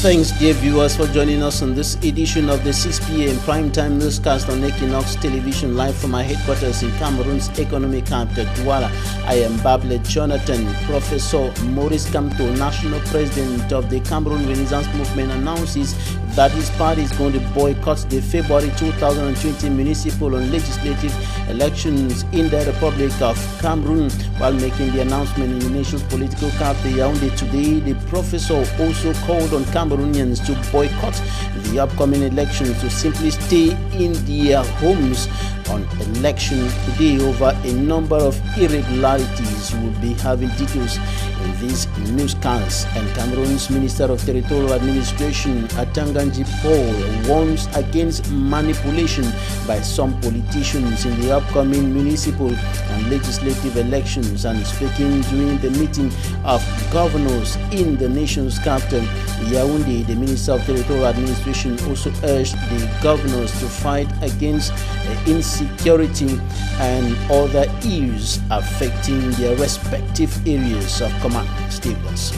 Thanks, dear viewers, for joining us on this edition of the 6 p.m. primetime newscast on Equinox Television, live from our headquarters in Cameroon's economic capital, Douala. I am Bable Jonathan. Professor Maurice Kamto, National President of the Cameroon Renaissance Movement, announces that his party is going to boycott the February 2020 municipal and legislative elections in the Republic of Cameroon. While making the announcement in the nation's political capital, Yaoundé, today, the professor also called on Cameroonians to boycott the upcoming elections, to simply stay in their homes on election day over a number of irregularities. We will be having details in these newscasts. And Cameroon's Minister of Territorial Administration, Atanganji Paul, warns against manipulation by some politicians in the upcoming municipal and legislative elections. And speaking during the meeting of governors in the nation's capital, Yaoundé, the Minister of Territorial Administration also urged the governors to fight against insecurity and other issues affecting their respective areas of command. Stevens.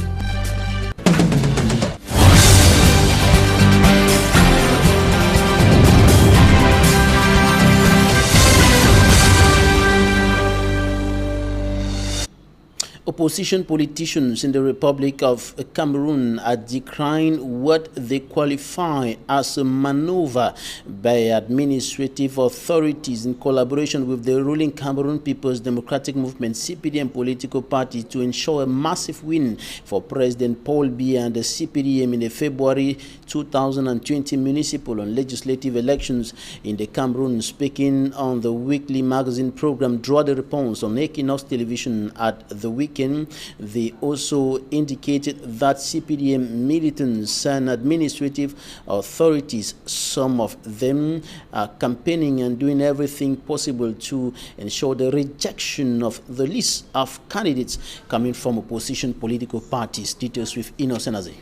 Opposition politicians in the Republic of Cameroon are decrying what they qualify as a maneuver by administrative authorities in collaboration with the ruling Cameroon People's Democratic Movement (CPDM) political party to ensure a massive win for President Paul Biya and the CPDM in the February 2020 municipal and legislative elections in the Cameroon. Speaking on the weekly magazine program Draw the Response on Equinox Television at the weekend, they also indicated that CPDM militants and administrative authorities, some of them, are campaigning and doing everything possible to ensure the rejection of the list of candidates coming from opposition political parties. Details with EQUINOXE.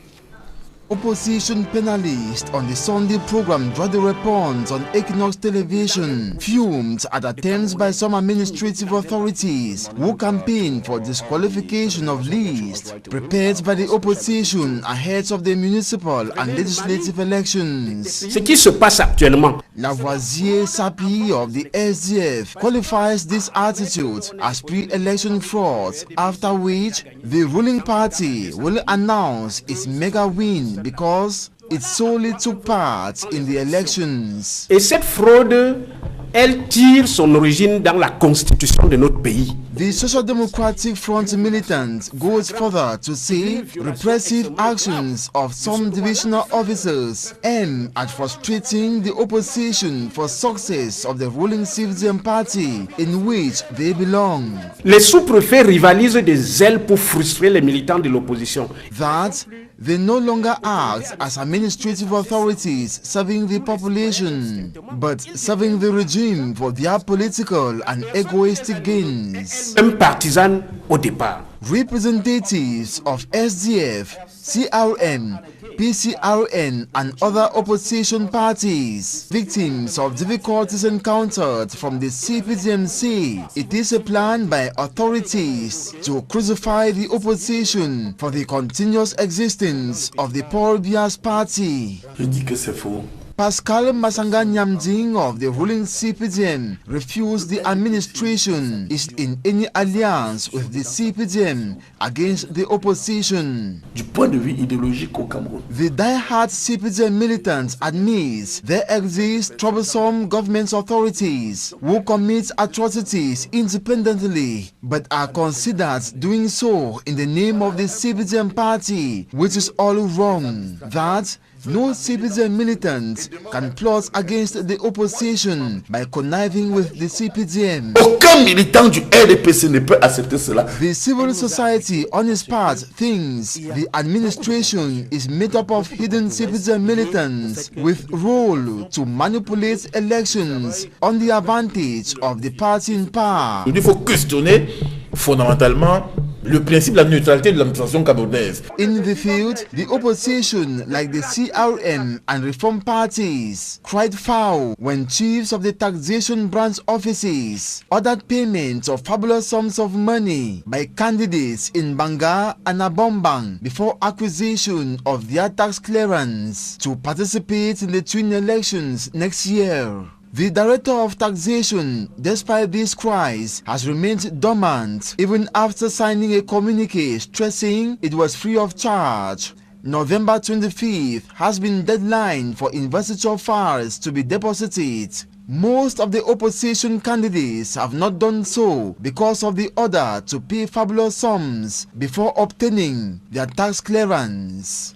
Opposition panelists on the Sunday program Draw the Response on Equinox Television fumed at attempts by some administrative authorities who campaigned for disqualification of lists prepared by the opposition ahead of the municipal and legislative elections. Ce qui se passe actuellement. Lavoisier Sapi of the SDF qualifies this attitude as pre-election fraud, after which the ruling party will announce its mega win because it solely took part in the elections. Et cette fraude, elle tire son origine dans la constitution de notre pays. The Social Democratic Front militant goes further to say repressive actions of some divisional officers aim at frustrating the opposition for success of the ruling CPDM party in which they belong. Les sous-préfets rivalisent des ailes pour frustrer les militants de l'opposition. That they no longer act as administrative authorities serving the population, but serving the regime for their political and egoistic gains. Un partisan au départ. Representatives of SDF, CRM, PCRN and other opposition parties, victims of difficulties encountered from the CPDM, say it is a plan by authorities to crucify the opposition for the continuous existence of the Paul Biya's party. Je dis que c'est faux. Pascal Masanga Nyamding of the ruling CPDM refused the administration is in any alliance with the CPDM against the opposition. Du point de vue idéologique au Cameroun, The die-hard CPDM militants admit there exist troublesome government authorities who commit atrocities independently but are considered doing so in the name of the CPDM party, which is all wrong. That no CPDM militant can plot against the opposition by conniving with the CPDM. aucun militant du RDPC ne peut accepter cela. The civil society, on its part, thinks the administration is made up of hidden CPDM militants with role to manipulate elections on the advantage of the party in power. Il faut questionner fondamentalement le principe de la neutralité de l'administration camerounaise. In the field, the opposition, like the CRM and reform parties, cried foul when chiefs of the taxation branch offices ordered payment of fabulous sums of money by candidates in Banga and Abombang before acquisition of their tax clearance to participate in the twin elections next year. The Director of Taxation, despite these cries, has remained dormant even after signing a communique stressing it was free of charge. November 25th has been deadline for investiture files to be deposited. Most of the opposition candidates have not done so because of the order to pay fabulous sums before obtaining their tax clearance.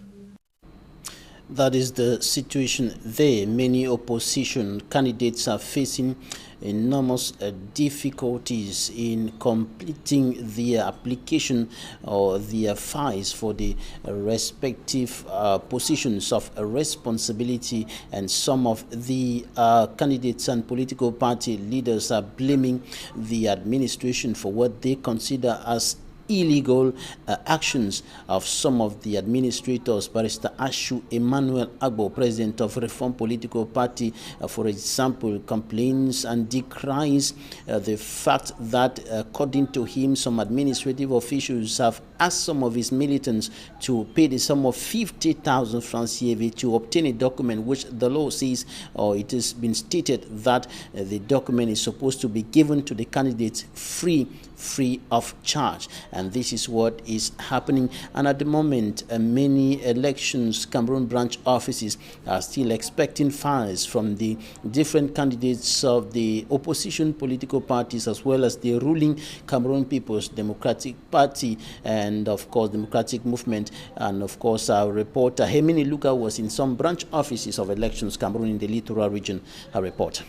That is the situation there. Many opposition candidates are facing enormous difficulties in completing their application or their files for the respective positions of responsibility, and some of the candidates and political party leaders are blaming the administration for what they consider as illegal actions of some of the administrators. Barrister Ashu Emmanuel Agbo, president of Reform Political Party, for example, complains and decries the fact that, according to him, some administrative officials have asked some of his militants to pay the sum of 50,000 francs CFA to obtain a document which the law says, or it has been stated that the document is supposed to be given to the candidates free of charge. And this is what is happening. And at the moment, many elections Cameroon branch offices are still expecting files from the different candidates of the opposition political parties, as well as the ruling Cameroon People's Democratic Party and, of course, Democratic Movement. And, of course, our reporter Hemini Luka was in some branch offices of elections Cameroon in the littoral region. Her report.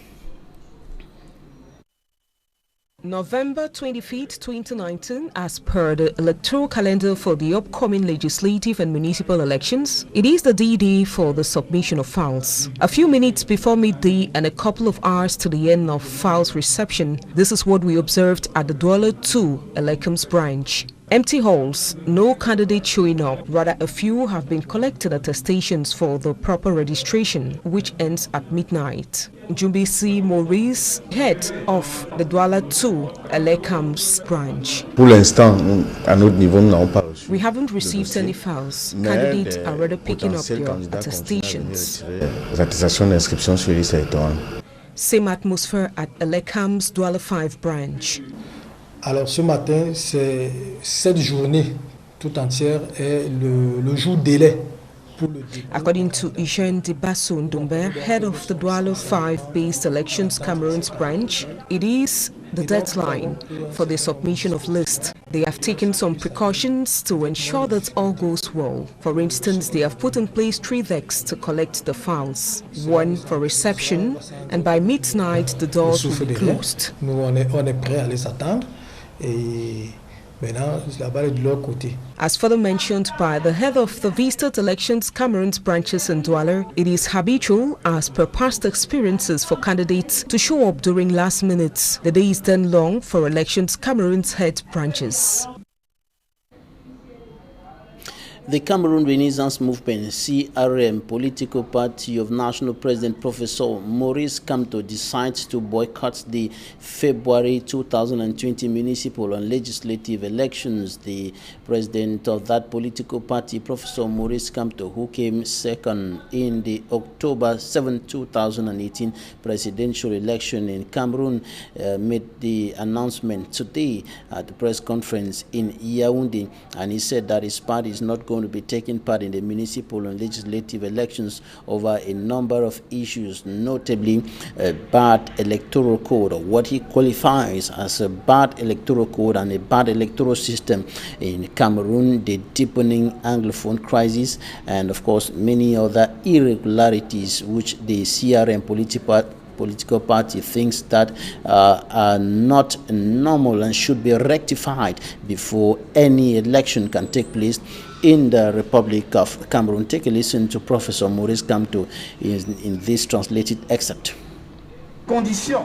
November 25th, 2019, as per the electoral calendar for the upcoming legislative and municipal elections, it is the D-Day for the submission of files. A few minutes before midday and a couple of hours to the end of files reception, this is what we observed at the Douala 2 Elecoms branch. Empty halls, no candidate showing up, rather a few have been collected at the stations for the proper registration, which ends at midnight. Jumbisi Maurice, head of the Douala 2 Elecoms branch. Pour l'instant, à notre niveau, nous n'avons pas reçu. We haven't received any files. Candidates are rather picking up their attestations. Attestation d'inscription sur les territoires. Same atmosphere at Elecoms Douala 5 branch. Alors ce matin, cette journée tout entière est le jour délai. According to Ishan Dibasso Ndomber, head of the Douala 5-based elections Cameroon's branch, it is the deadline for the submission of lists. They have taken some precautions to ensure that all goes well. For instance, they have put in place 3 decks to collect the files, 1 for reception, and by midnight the doors will be closed. Nous on est prêt à les attendre et maintenant la balle est de leur côté. As further mentioned by the head of the visited elections Cameroon's branches in Douala, it is habitual, as per past experiences, for candidates to show up during last minutes. The day is then long for elections Cameroon's head branches. The Cameroon Renaissance Movement, CRM, political party of National President Professor Maurice Kamto, decides to boycott the February 2020 municipal and legislative elections. The president of that political party, Professor Maurice Kamto, who came second in the October 7, 2018 presidential election in Cameroon, made the announcement today at the press conference in Yaoundé, and he said that his party is not going to be taking part in the municipal and legislative elections over a number of issues, notably a bad electoral code, or what he qualifies as a bad electoral code and a bad electoral system in Cameroon, the deepening Anglophone crisis, and of course many other irregularities which the CRM political party thinks that are not normal and should be rectified before any election can take place in the Republic of Cameroon. Take a listen to Professor Maurice Kamto in this translated excerpt. Conditions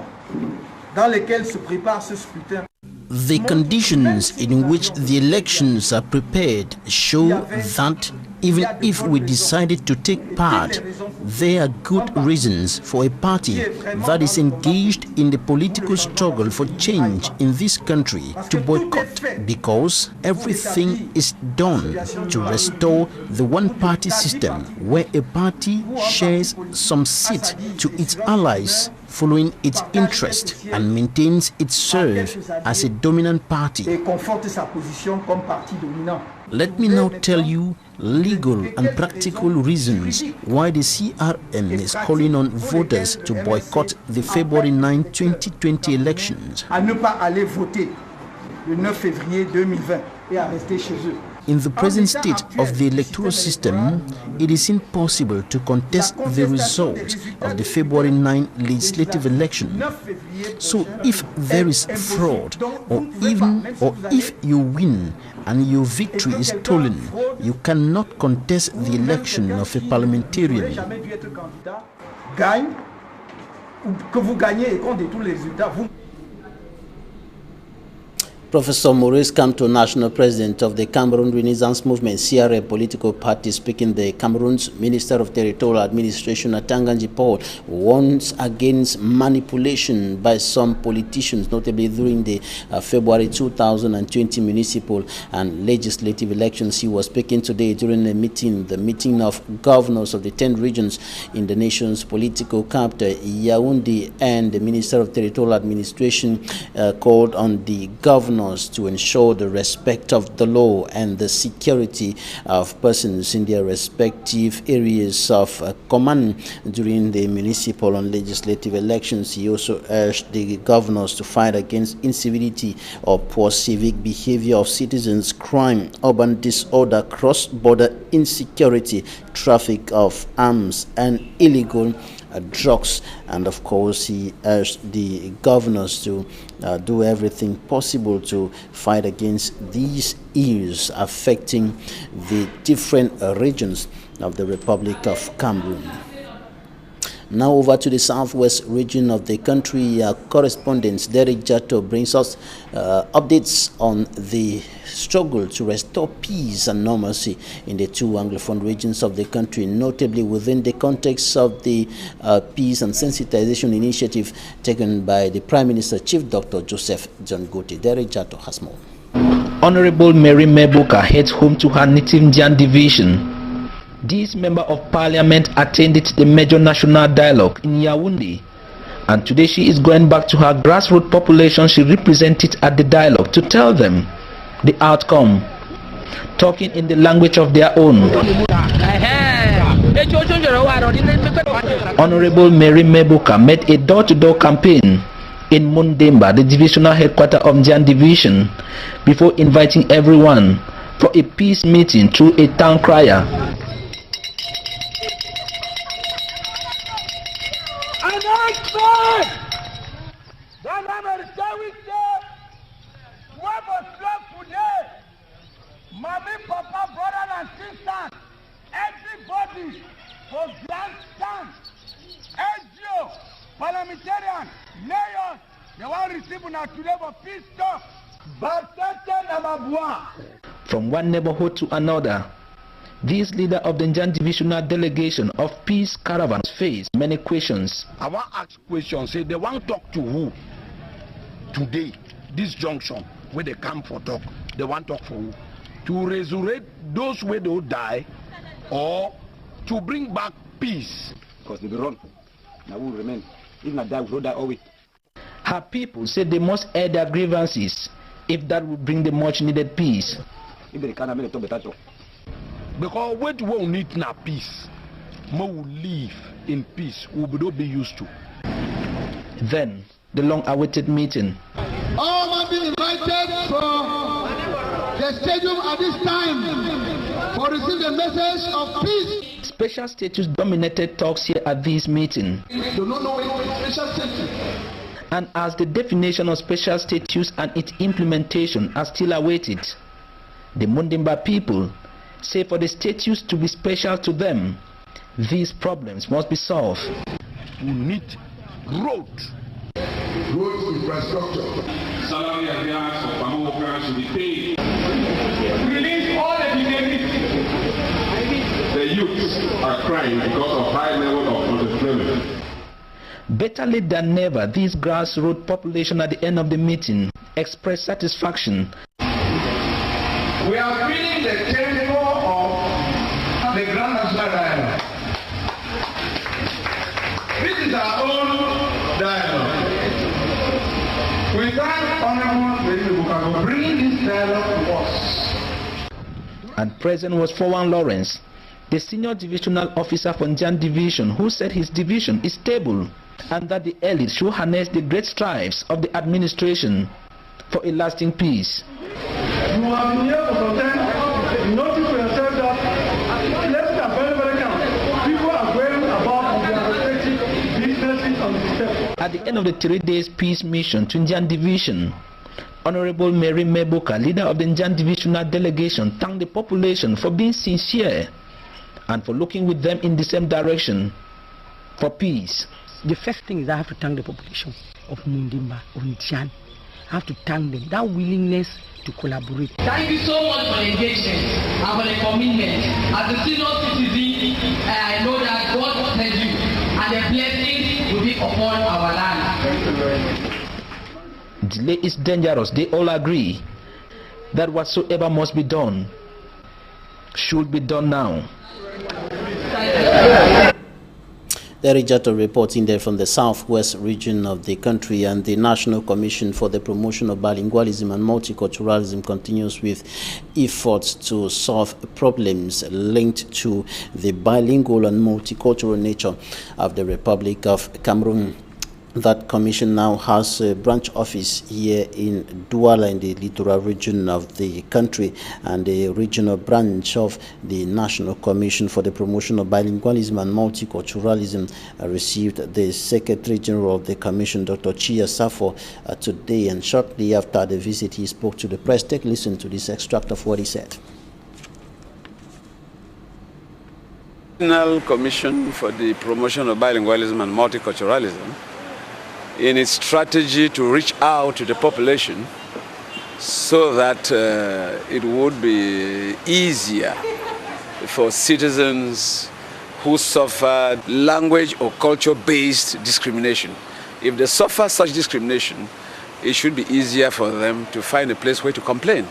dans lesquelles se prépare ce scrutin. The conditions in which the elections are prepared show that even if we decided to take part, there are good reasons for a party that is engaged in the political struggle for change in this country to boycott, because everything is done to restore the one-party system where a party shares some seat to its allies following its interest and maintains its serve as a dominant party. Let me now tell you legal and practical reasons why the CRM is calling on voters to boycott the February 9, 2020 elections. In the present state of the electoral system, it is impossible to contest the result of the February 9 legislative election. So if there is fraud, or if you win and your victory is stolen, you cannot contest the election of a parliamentarian. Professor Maurice Kamto, National President of the Cameroon Renaissance Movement, CRM political party, speaking the Cameroon's Minister of Territorial Administration, Atanganji Paul, warns against manipulation by some politicians, notably during the February 2020 municipal and legislative elections. He was speaking today during the meeting of governors of the 10 regions in the nation's political capital, Yaoundé, and the Minister of Territorial Administration called on the governors to ensure the respect of the law and the security of persons in their respective areas of command during the municipal and legislative elections. He also urged the governors to fight against incivility or poor civic behavior of citizens, crime, urban disorder, cross-border insecurity, traffic of arms, and illegal drugs. And of course, he urged the governors to do everything possible to fight against these issues affecting the different regions of the Republic of Cameroon. Now over to the southwest region of the country. Correspondent Derek Jato brings us updates on the struggle to restore peace and normalcy in the two Anglophone regions of the country, notably within the context of the Peace and Sensitization Initiative taken by the Prime Minister, Chief Dr. Joseph John Gotti. Derek Jato has more. Honorable Mary Mebuka heads home to her native Njan division. This member of parliament attended the major national dialogue in Yaoundé, and today she is going back to her grassroots population she represented at the dialogue to tell them the outcome, talking in the language of their own. Honorable Mary Mebuka made a door-to-door campaign in Mundemba, the divisional headquarters of Njan division, before inviting everyone for a peace meeting through a town crier. Mommy, Papa, brother and sister, everybody for grandstand, SGO, parliamentarian, mayors, they want to receive now today for peace talk. From one neighborhood to another, this leader of the Njan divisional delegation of peace caravans faced many questions. I want to ask questions. Say they want to talk to who today? This junction where they come for talk, they want to talk for who? To resurrect those where they will die, or to bring back peace? Because they run, now we will remain. If not die, we will die always. Her people said they must air their grievances if that will bring the much needed peace. Because what we need now peace, more will live in peace, we will be used to. Then the long-awaited meeting. All have been invited for the stadium at this time for receiving the message of peace. Special status dominated talks here at this meeting. Do not know what special status. And as the definition of special status and its implementation are still awaited, the Mundemba people say for the status to be special to them, these problems must be solved. We need roads. road infrastructure. Salary advance of farm workers should be paid. Release all the detainees. The youths are crying because of high level of unemployment. Better late than never, this grassroots population at the end of the meeting expressed satisfaction. We are feeling the tempo of the Grand National Dialogue. This is our own dialogue. We thank Honorable President for bringing this dialogue to us. And present was Fowan Lawrence, the senior divisional officer from Njan Division, who said his division is stable and that the elite should harness the great strives of the administration for a lasting peace. You have been here for some time. Notice for yourself that elections are very, very calm. People are going about their respective businesses on the step. At the end of the 3 days peace mission to Njan Division, Honorable Mary Meboka, leader of the Njan Divisional delegation, thanked the population for being sincere and for looking with them in the same direction for peace. The first thing is I have to thank the population of Mundimba, of Njan. I have to thank them, that willingness to collaborate. Thank you so much for the engagement and for the commitment. As a senior citizen, I know that God will help you and the blessing will be upon our land. Delay is dangerous. They all agree that whatsoever must be done should be done now. Derijato reporting there from the southwest region of the country, and the National Commission for the Promotion of Bilingualism and Multiculturalism continues with efforts to solve problems linked to the bilingual and multicultural nature of the Republic of Cameroon. That commission now has a branch office here in Douala in the littoral region of the country, and the regional branch of the National Commission for the Promotion of Bilingualism and Multiculturalism received the Secretary General of the Commission, Dr. Chia Safo, today, and shortly after the visit he spoke to the press. Take a listen to this extract of what he said. National Commission for the Promotion of Bilingualism and Multiculturalism, in its strategy to reach out to the population so that it would be easier for citizens who suffer language or culture-based discrimination. If they suffer such discrimination, it should be easier for them to find a place where to complain.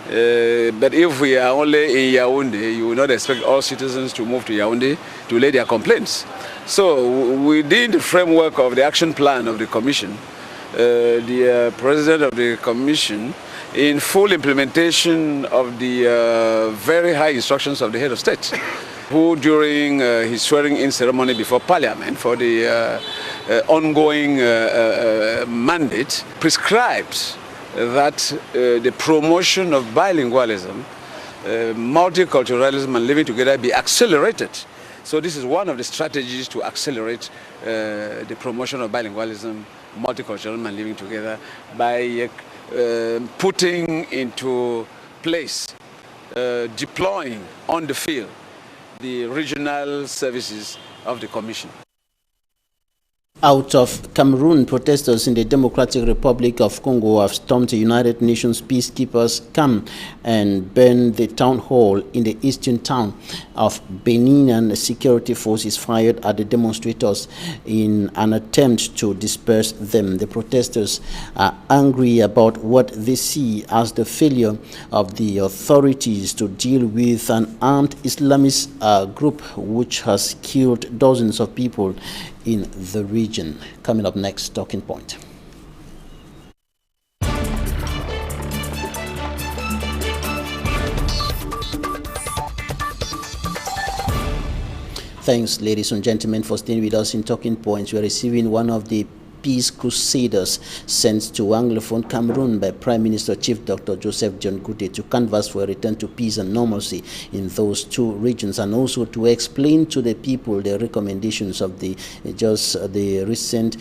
But if we are only in Yaoundé, you will not expect all citizens to move to Yaoundé to lay their complaints. So within the framework of the action plan of the Commission, the President of the Commission, in full implementation of the very high instructions of the Head of State, who during his swearing-in ceremony before Parliament for the ongoing mandate prescribed that the promotion of bilingualism, multiculturalism and living together be accelerated. So this is one of the strategies to accelerate the promotion of bilingualism, multiculturalism and living together by putting into place, deploying on the field the regional services of the Commission. Out of Cameroon, protesters in the Democratic Republic of Congo have stormed the United Nations peacekeepers' camp and burned the town hall in the eastern town of Benin, and security forces fired at the demonstrators in an attempt to disperse them. The protesters are angry about what they see as the failure of the authorities to deal with an armed Islamist group which has killed dozens of people in the region. Coming up next, Talking Point. Thanks, ladies and gentlemen, for staying with us in Talking Points. We are receiving one of the peace crusaders sent to Anglophone Cameroon by Prime Minister Chief Dr. Joseph John Goodey to canvass for a return to peace and normalcy in those two regions, and also to explain to the people the recommendations of the recent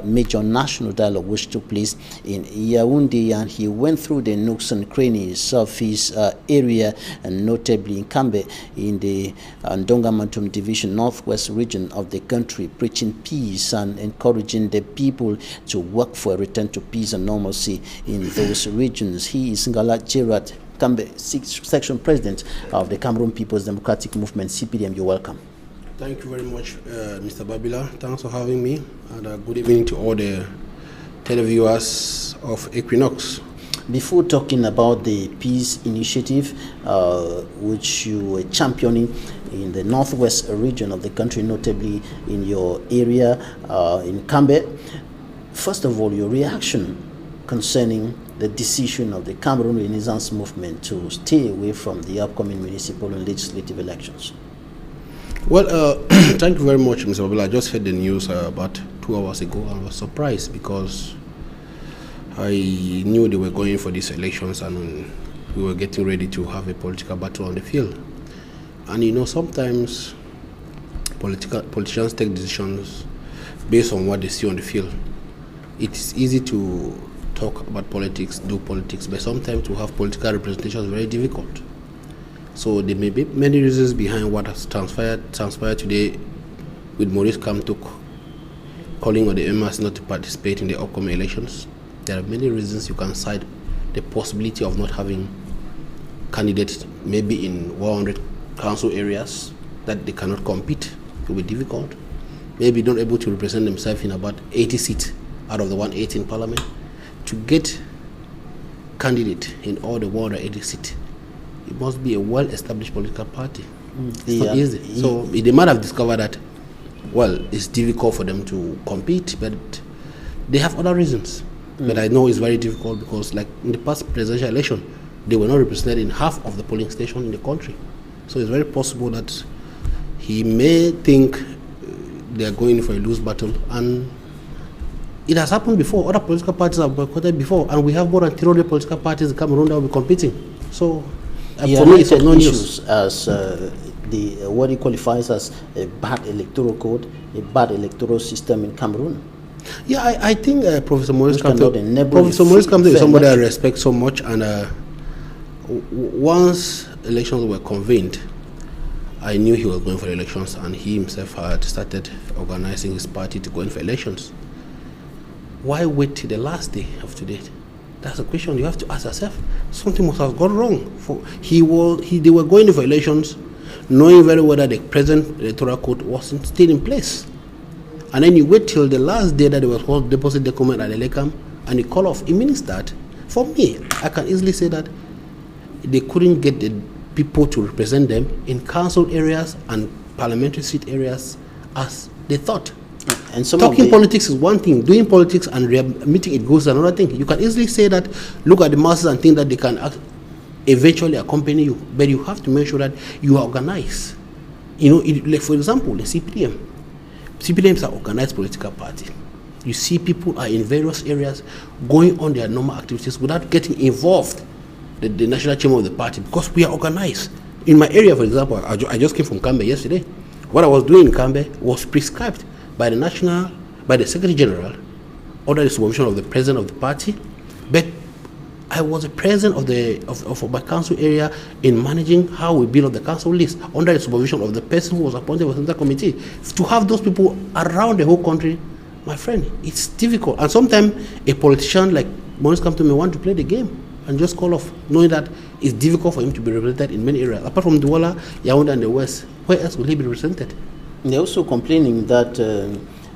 major national dialogue which took place in Yaoundé. And he went through the nooks and crannies of his area, and notably in Kambe in the Ndonga Mantum Division, northwest region of the country, preaching peace and encouraging the people to work for a return to peace and normalcy in those regions. He is Ngala Gerard Kambe, Section President of the Cameroon People's Democratic Movement, CPDM. You're welcome. Thank you very much, Mr. Babila. Thanks for having me, and good evening to all the televiewers of Equinox. Before talking about the peace initiative, which you were championing in the northwest region of the country, notably in your area in Kambe, first of all, your reaction concerning the decision of the Cameroon Renaissance Movement to stay away from the upcoming municipal and legislative elections. Well, thank you very much, Mr. Babila. I just heard the news about 2 hours ago. I was surprised because I knew they were going for these elections and we were getting ready to have a political battle on the field. And you know, sometimes politicians take decisions based on what they see on the field. It's easy to talk about politics, do politics, but sometimes to have political representation is very difficult. So there may be many reasons behind what has transpired today with Maurice Kamtouk calling on the MRC not to participate in the upcoming elections. There are many reasons you can cite the possibility of not having candidates maybe in 100 council areas that they cannot compete. It will be difficult. Maybe not able to represent themselves in about 80 seats out of the 180 in parliament. To get candidate in all the 180 seats, it must be a well-established political party. It's not easy. So they might have discovered that, well, it's difficult for them to compete, but they have other reasons. But I know it's very difficult because, like in the past presidential election, they were not represented in half of the polling stations in the country. So it's very possible that he may think they are going for a loose battle, and it has happened before. Other political parties have boycotted before, and we have more than 300 political parties in Cameroon that will be competing. So for me, it's no news. As what he qualifies as a bad electoral code, a bad electoral system in Cameroon. Yeah, I think Professor Maurice Kamtouk is somebody I respect so much, and once elections were convened, I knew he was going for elections, and he himself had started organizing his party to go in for elections. Why wait till the last day of today? That's a question you have to ask yourself. Something must have gone wrong. They were going in for elections, knowing very well that the present electoral code wasn't still in place. And then you wait till the last day that they were supposed to deposit the document at the LECAM, and you call off. It means that, for me, I can easily say that they couldn't get the people to represent them in council areas and parliamentary seat areas as they thought. And talking politics is one thing, doing politics and meeting it goes another thing. You can easily say that, look at the masses and think that they can eventually accompany you, but you have to make sure that you are organized. You know, like for example, the CPDM. CPDM is an organized political party. You see people are in various areas going on their normal activities without getting involved the national chamber of the party, because we are organized. In my area, for example, I just came from Kambe yesterday. What I was doing in Kambe was prescribed by the Secretary General, under the supervision of the President of the party, but I was the President of my council area in managing how we build up the council list under the supervision of the person who was appointed with the committee. To have those people around the whole country, my friend, it's difficult. And sometimes a politician like Maurice Kamtouk may want to play the game and just call off, knowing that it's difficult for him to be represented in many areas. Apart from Douala, Yaoundé and the West, where else will he be represented? They're also complaining that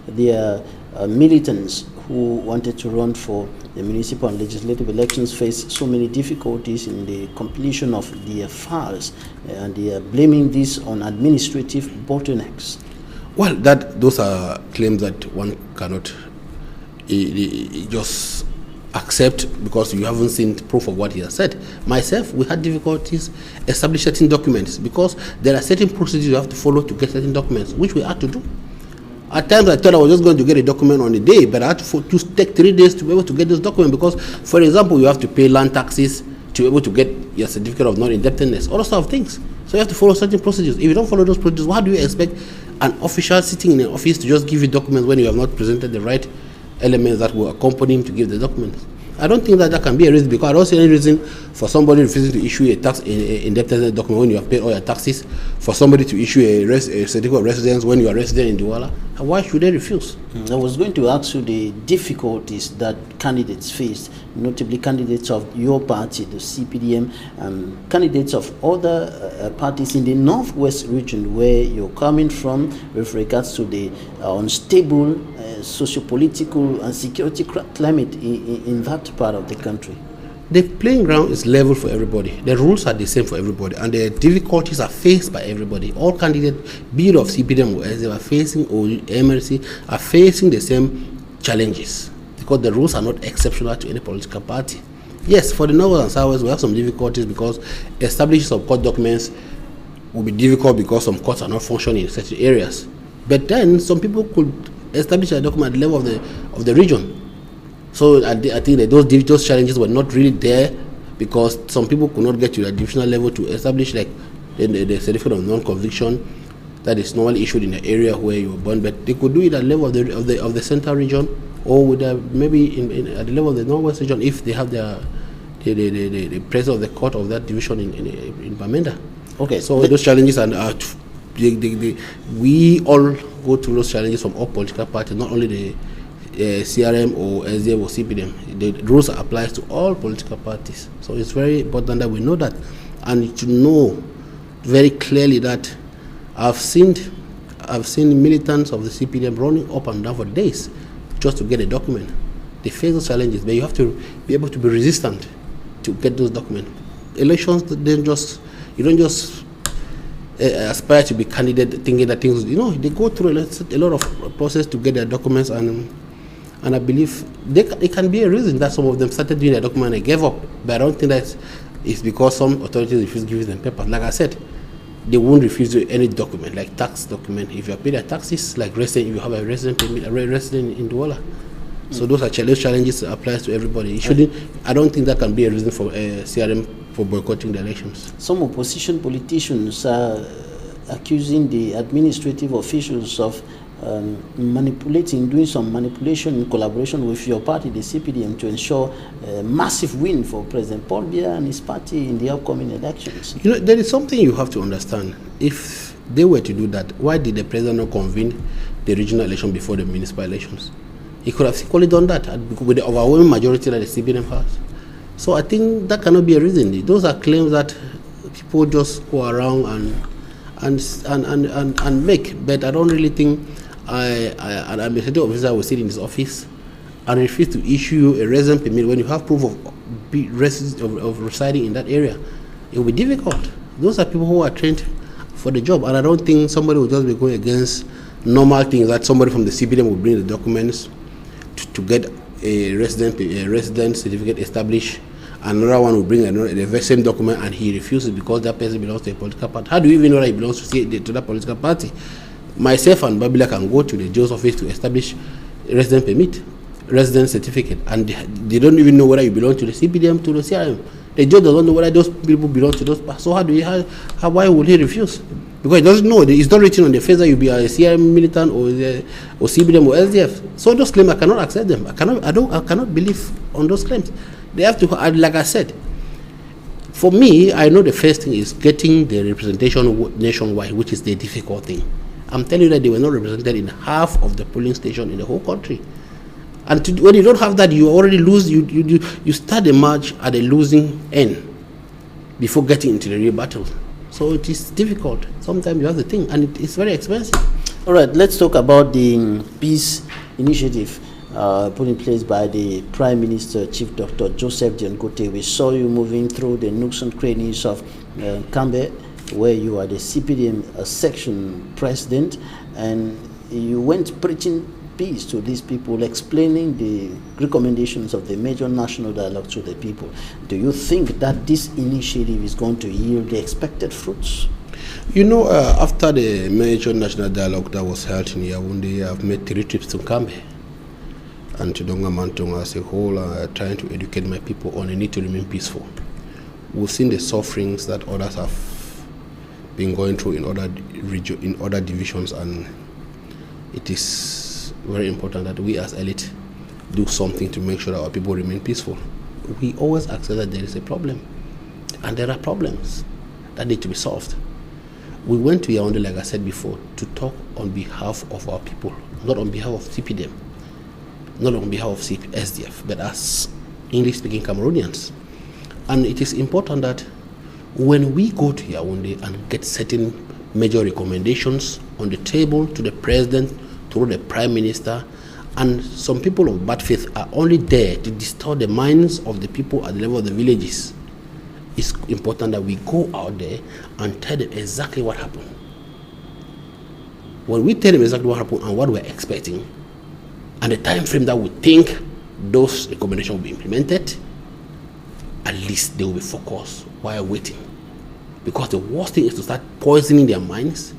their militants who wanted to run for the municipal and legislative elections face so many difficulties in the completion of their files, and they are blaming this on administrative bottlenecks. Well, those are claims that one cannot just accept because you haven't seen proof of what he has said. Myself, we had difficulties establishing certain documents because there are certain procedures you have to follow to get certain documents, which we had to do. At times I thought I was just going to get a document on the day, but I had to take 3 days to be able to get this document because, for example, you have to pay land taxes to be able to get your certificate of non-indebtedness, all those sort of things. So you have to follow certain procedures. If you don't follow those procedures, how do you expect an official sitting in an office to just give you documents when you have not presented the right elements that will accompany him to give the documents? I don't think that can be a reason, because I don't see any reason for somebody refusing to issue a tax indebtedness document when you have paid all your taxes, for somebody to issue a certificate of residence when you are resident in Douala. Why should they refuse? I was going to ask you the difficulties that candidates face, notably candidates of your party, the CPDM, and candidates of other parties in the northwest region where you're coming from, with regards to the unstable socio-political and security climate in that part of the country. The playing ground is level for everybody. The rules are the same for everybody, and the difficulties are faced by everybody. All candidates, be it of CPDM or as they are facing, or MLC, are facing the same challenges, because the rules are not exceptional to any political party. Yes, for the North and South, we have some difficulties because establishing some court documents will be difficult because some courts are not functioning in certain areas. But then some people could establish a document at the level of the region. So I think that those challenges were not really there, because some people could not get to the divisional level to establish like the certificate of non-conviction that is normally issued in the area where you were born. But they could do it at the level of the central region, or with maybe at the level of the northwest region if they have the presence of the court of that division in Bamenda. Okay, so those challenges are we all go through those challenges from all political parties, not only the CRM or SDF or CPDM. The rules applies to all political parties. So it's very important that we know that, and to know very clearly that I've seen militants of the CPDM running up and down for days just to get a document. They face those challenges, but you have to be able to be resistant to get those documents. Elections, you don't just aspire to be candidate thinking that things, they go through a lot of process to get their documents, and I believe it can be a reason that some of them started doing their document and gave up. But I don't think that it's because some authorities refuse to give them papers. Like I said, they won't refuse you any document, like tax document. If you have paid their taxes, like resident, if you have a resident permit, a resident in Douala. So those are challenges that applies to everybody. It shouldn't. I don't think that can be a reason for CRM for boycotting the elections. Some opposition politicians are accusing the administrative officials of doing some manipulation in collaboration with your party, the CPDM, to ensure a massive win for President Paul Biya and his party in the upcoming elections. There is something you have to understand. If they were to do that, why did the president not convene the regional election before the municipal elections? He could have equally done that with the overwhelming majority that the CPDM has. So I think that cannot be a reason. Those are claims that people just go around and make. But I don't really think an administrative officer will sit in his office and refuse to issue a resident permit when you have proof of residing in that area. It will be difficult. Those are people who are trained for the job, and I don't think somebody will just be going against normal things that somebody from the CPDM will bring the documents to get a resident certificate established. Another one will bring the same document and he refuses because that person belongs to a political party. How do you even know that he belongs to that political party? Myself and Babila can go to the jail's office to establish a resident permit, resident certificate, and they don't even know whether you belong to the CPDM, to the CRM. The judge doesn't know whether those people belong to those parties. So why would he refuse? Because he doesn't know. It's not written on the face that you be a CRM militant or CPDM or SDF. So those claims, I cannot accept them. I cannot believe on those claims. They have to, like I said, for me, I know the first thing is getting the representation nationwide, which is the difficult thing. I'm telling you that they were not represented in half of the polling station in the whole country. And when you don't have that, you already lose. You start the march at a losing end before getting into the real battle. So it is difficult. Sometimes you have to think, and it's very expensive. All right, let's talk about the peace initiative put in place by the Prime Minister, Chief Dr. Joseph Diangote. We saw you moving through the nooks and crannies of Kambe, where you are the CPDM section president, and you went preaching peace to these people, explaining the recommendations of the major national dialogue to the people. Do you think that this initiative is going to yield the expected fruits? After the major national dialogue that was held in Yaoundé, I've made 3 trips to Kambe and to Donga Mantonga as a whole, trying to educate my people on the need to remain peaceful. We've seen the sufferings that others have been going through in other divisions, and it is very important that we as elite do something to make sure that our people remain peaceful. We always accept that there is a problem, and there are problems that need to be solved. We went to Yaoundé, like I said before, to talk on behalf of our people, not on behalf of CPDM, not on behalf of SDF, but as English-speaking Cameroonians. And it is important that when we go to Yaoundé and get certain major recommendations on the table to the president, through the prime minister, and some people of bad faith are only there to distort the minds of the people at the level of the villages, it's important that we go out there and tell them exactly what happened. When we tell them exactly what happened and what we're expecting, and the time frame that we think those recommendations will be implemented, at least they will be focused while waiting. Because the worst thing is to start poisoning their minds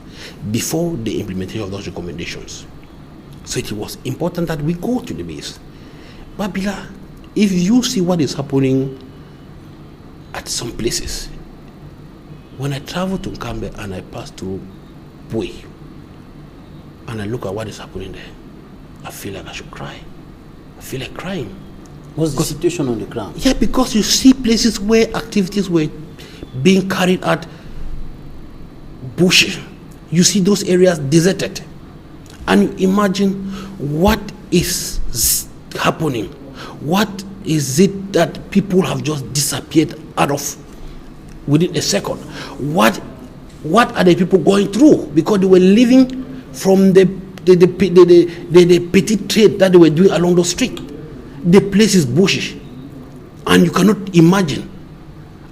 before the implementation of those recommendations. So it was important that we go to the base. Babila, if you see what is happening at some places, when I travel to Nkambe and I pass through Bui and I look at what is happening there, I feel like I should cry. I feel like crying. What's the situation on the ground? Yeah, because you see places where activities were being carried out, bush. You see those areas deserted. And you imagine what is happening. What is it that people have just disappeared out of within a second? What are the people going through? Because they were living from the petty trade that they were doing along the street. The place is bushy, and you cannot imagine.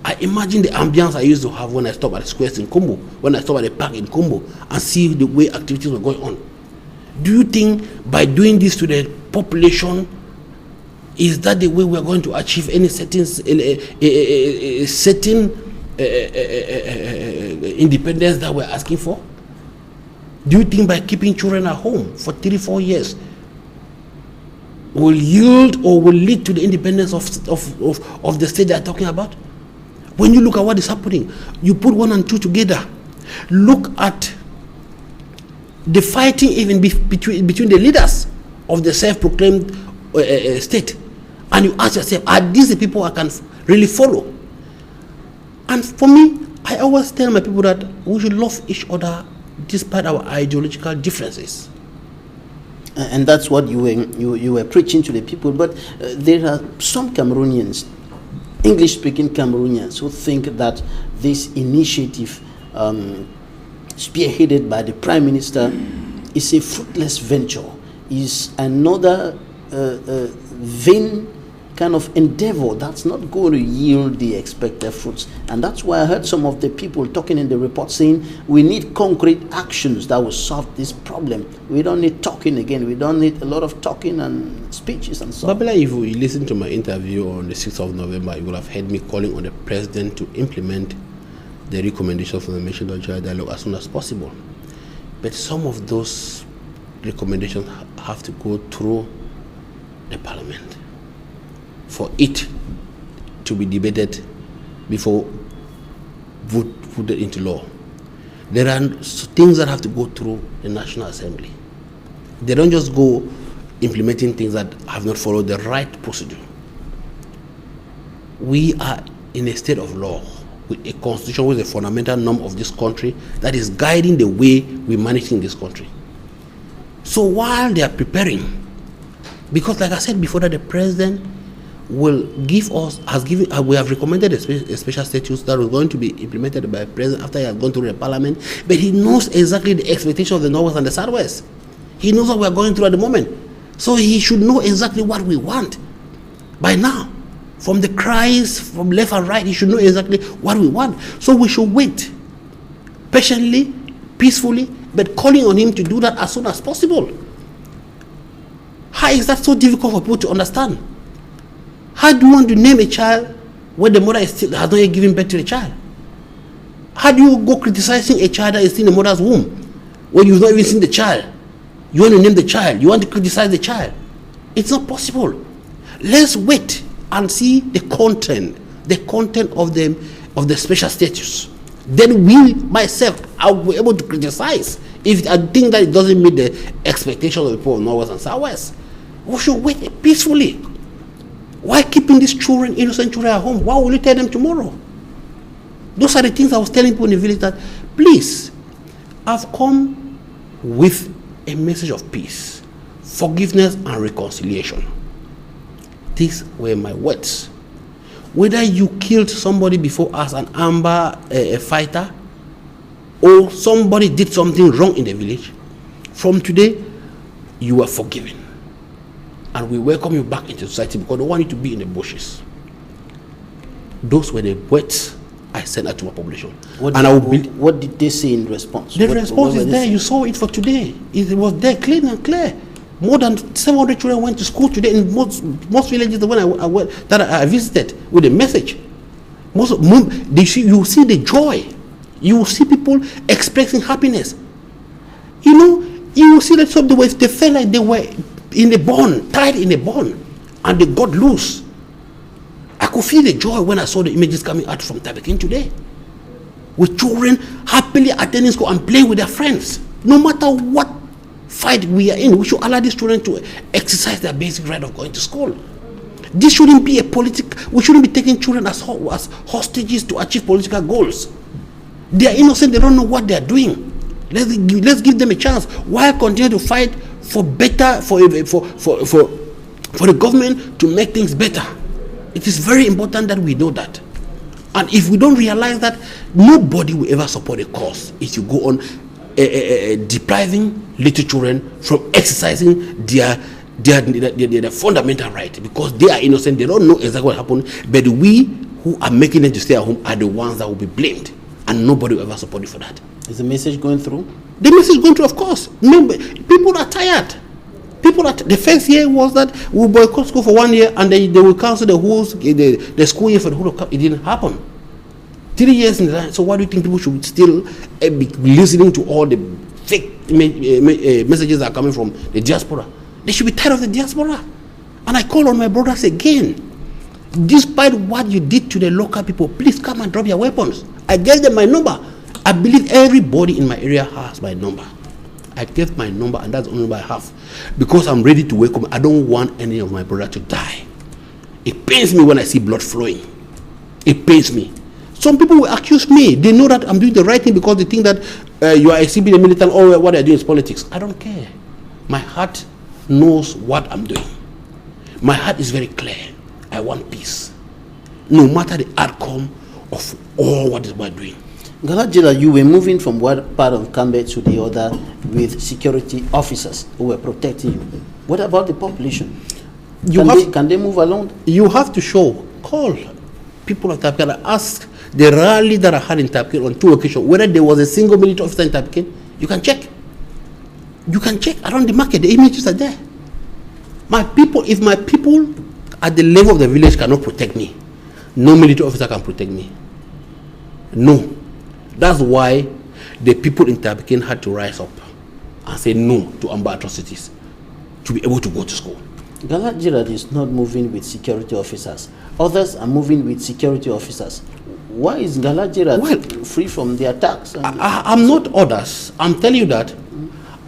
I imagine the ambience I used to have when I stop at the squares in Kumbo, when I stop at the park in Kumbo, and see the way activities were going on. Do you think by doing this to the population, is that the way we are going to achieve any certain independence that we're asking for? Do you think by keeping children at home for 3-4 years will yield or will lead to the independence of the state they're talking about? When you look at what is happening, you put 1 and 2 together. Look at the fighting even between the leaders of the self-proclaimed state, and you ask yourself, are these the people I can really follow? And for me, I always tell my people that we should love each other despite our ideological differences. And that's what you were preaching to the people. But there are some Cameroonians, English-speaking Cameroonians, who think that this initiative spearheaded by the Prime Minister is a fruitless venture, is another vain kind of endeavor that's not going to yield the expected fruits. And that's why I heard some of the people talking in the report saying we need concrete actions that will solve this problem. We don't need talking again. We don't need a lot of talking and speeches and so on. Babila, if you listen to my interview on the 6th of November, you will have heard me calling on the president to implement the recommendations from the Mission-Nigeria Dialogue as soon as possible. But some of those recommendations have to go through the parliament for it to be debated before voted into law. There are things that have to go through the National Assembly. They don't just go implementing things that have not followed the right procedure. We are in a state of law, with a constitution with a fundamental norm of this country that is guiding the way we manage in this country. So while they are preparing, because like I said before, that the president will give us, we have recommended a special status that was going to be implemented by the president after he has gone through the parliament, but he knows exactly the expectation of the Northwest and the Southwest. He knows what we are going through at the moment. So he should know exactly what we want by now. From the cries from left and right, he should know exactly what we want. So we should wait patiently, peacefully, but calling on him to do that as soon as possible. How is that so difficult for people to understand? How do you want to name a child when the mother has not yet given birth to the child? How do you go criticizing a child that is still in the mother's womb when you've not even seen the child? You want to name the child, you want to criticize the child. It's not possible. Let's wait and see the content of the special status. Then we, myself, I will be able to criticize if I think that it doesn't meet the expectations of the people of Northwest and Southwest. We should wait peacefully. Why keeping these children, innocent children at home? Why will you tell them tomorrow? Those are the things I was telling people in the village, that please, I've come with a message of peace, forgiveness and reconciliation. These were my words. Whether you killed somebody before as an armed fighter, or somebody did something wrong in the village, from today, you are forgiven. And we welcome you back into society because we don't want you to be in the bushes. Those were the words I sent out to my population. What did they say in response? The response is there. You saw it for today. It was there, clean and clear. More than 700 children went to school today in most villages when I visited with a message. You see the joy. You will see people expressing happiness. You know, you will see that some of they felt like they were in a bond, tied in a bond, and they got loose. I could feel the joy when I saw the images coming out from Tabakin today, with children happily attending school and playing with their friends. No matter what fight we are in, we should allow these children to exercise their basic right of going to school. This shouldn't be a we shouldn't be taking children as hostages to achieve political goals. They are innocent, they don't know what they are doing. Let's give them a chance. Why continue to fight for better, for the government to make things better? It is very important that we know that. And if we don't realize that, nobody will ever support a cause if you go on depriving little children from exercising their fundamental right, because they are innocent, they don't know exactly what happened, but we who are making them to stay at home are the ones that will be blamed, and nobody will ever support you for that. Is the message going through? The message is going through, of course. Remember, people are tired. The first year was that we boycott school for 1 year and they will cancel the school year for the whole of it didn't happen. 3 years in the line. So why do you think people should still be listening to all the fake messages that are coming from the diaspora? They should be tired of the diaspora. And I call on my brothers again. Despite what you did to the local people, please come and drop your weapons. I gave them my number. I believe everybody in my area has my number. I gave my number, and that's the only number I have, because I'm ready to welcome. I don't want any of my brother to die. It pains me when I see blood flowing. It pains me. Some people will accuse me. They know that I'm doing the right thing because they think that you are exhibiting a militant, or what they're doing is politics. I don't care. My heart knows what I'm doing. My heart is very clear. I want peace, no matter the outcome of all what we're doing. Galajira, you were moving from one part of Cambe to the other with security officers who were protecting you. What about the population? Can they move along? You have to call people of Tapkin, ask the rally that I had in Tapkin on 2 occasions, whether there was a single military officer in Tapkin. You can check. You can check around the market. The images are there. My people, if my people at the level of the village cannot protect me, no military officer can protect me. No. That's why the people in Tabakin had to rise up and say no to armed atrocities to be able to go to school. Galajira is not moving with security officers. Others are moving with security officers. Why is Galajira free from the attacks? I'm not others. I'm telling you that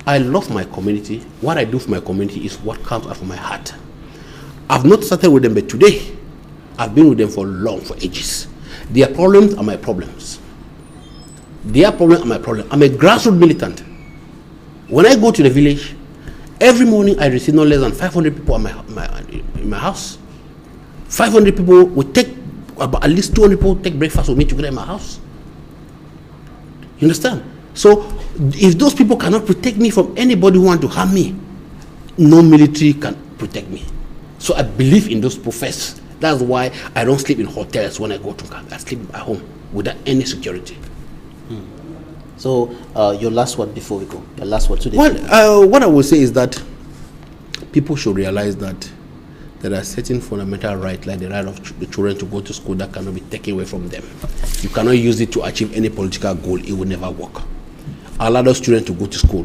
I love my community. What I do for my community is what comes out of my heart. I've not started with them, but today I've been with them for long, for ages. Their problems are my problems. Their problem are my problem. I'm a grassroots militant. When I go to the village, every morning I receive no less than 500 people in my house. 500 people will take, about at least 200 people take breakfast with me together in my house. You understand? So if those people cannot protect me from anybody who wants to harm me, no military can protect me. So I believe in those people first. That's why I don't sleep in hotels when I go to camp. I sleep at home without any security. So your last word before we go. Your last word today. Well, what I will say is that people should realize that there are certain fundamental rights, like the right of the children to go to school, that cannot be taken away from them. You cannot use it to achieve any political goal. It will never work. Allow those children to go to school.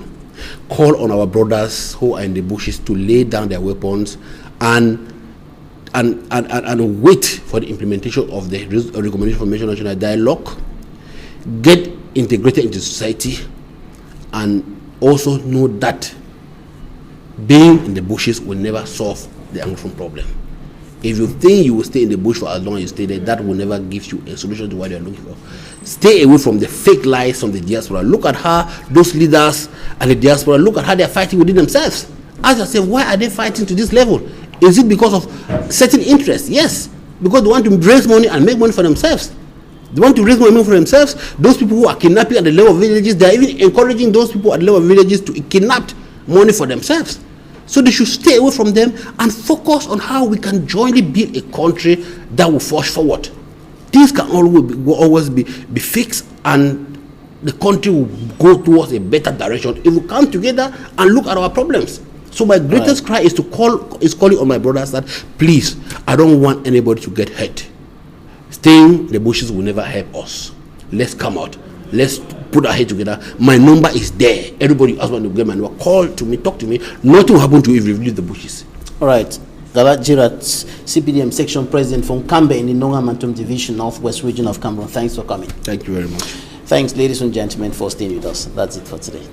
Call on our brothers who are in the bushes to lay down their weapons and wait for the implementation of the recommendation for national dialogue. Get integrated into society, and also know that being in the bushes will never solve the Anglophone problem. If you think you will stay in the bush for as long as you stay there, that will never give you a solution to what you're looking for. Stay away from the fake lies from the diaspora. Look at how those leaders and the diaspora, look at how they're fighting within themselves. Ask yourself, why are they fighting to this level? Is it because of certain interests? Yes, because they want to raise money and make money for themselves. They want to raise money for themselves. Those people who are kidnapping at the level of villages, they are even encouraging those people at the level of villages to kidnap money for themselves. So they should stay away from them and focus on how we can jointly build a country that will forge forward. Things can always be fixed, and the country will go towards a better direction if we come together and look at our problems. So my greatest cry is calling on my brothers that, please, I don't want anybody to get hurt. Staying in the bushes will never help us. Let's come out. Let's put our head together. My number is there. Everybody else want to get my number. Call to me, talk to me. Nothing will happen to you if you leave the bushes. All right. Galat Jirat, CPDM Section President from Kambe in the Nonga Mantum Division, Northwest Region of Cameroon. Thanks for coming. Thank you very much. Thanks, ladies and gentlemen, for staying with us. That's it for today.